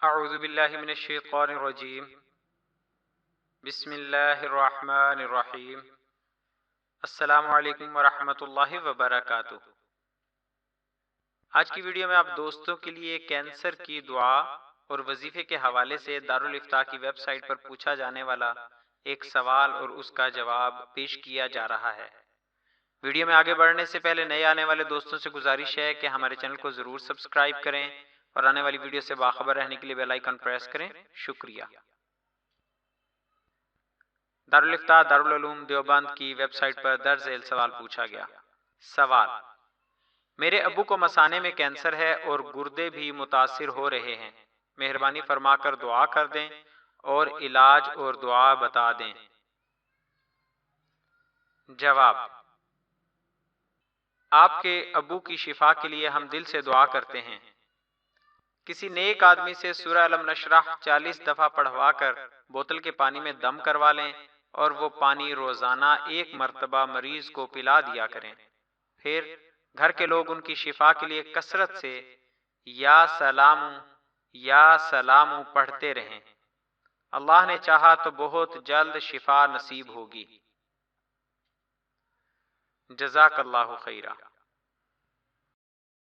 اعوذ باللہ من الشیطان الرجیم بسم اللہ الرحمن الرحیم السلام علیکم ورحمۃ اللہ وبرکاتہ۔ آج کی ویڈیو میں آپ دوستوں کے لیے کینسر کی دعا اور وظیفے کے حوالے سے دارالافتاء کی ویب سائٹ پر پوچھا جانے والا ایک سوال اور اس کا جواب پیش کیا جا رہا ہے۔ ویڈیو میں آگے بڑھنے سے پہلے نئے آنے والے دوستوں سے گزارش ہے کہ ہمارے چینل کو ضرور سبسکرائب کریں اور آنے والی ویڈیو سے باخبر رہنے کے لیے بیل آئیکن پریس کریں۔ شکریہ۔ دارالافتاء دارالعلوم دیوبند کی ویب سائٹ پر درج ذیل سوال پوچھا گیا۔ سوال: میرے ابو کو مثانے میں کینسر ہے اور گردے بھی متاثر ہو رہے ہیں، مہربانی فرما کر دعا کر دیں اور علاج اور دعا بتا دیں۔ جواب: آپ کے ابو کی شفا کے لیے ہم دل سے دعا کرتے ہیں۔ کسی نیک آدمی سے سورہ الم نشرح 40 دفعہ پڑھوا کر بوتل کے پانی میں دم کروا لیں اور وہ پانی روزانہ 1 مرتبہ مریض کو پلا دیا کریں۔ پھر گھر کے لوگ ان کی شفا کے لیے کثرت سے یا سلام پڑھتے رہیں۔ اللہ نے چاہا تو بہت جلد شفا نصیب ہوگی۔ جزاک اللہ خیرہ۔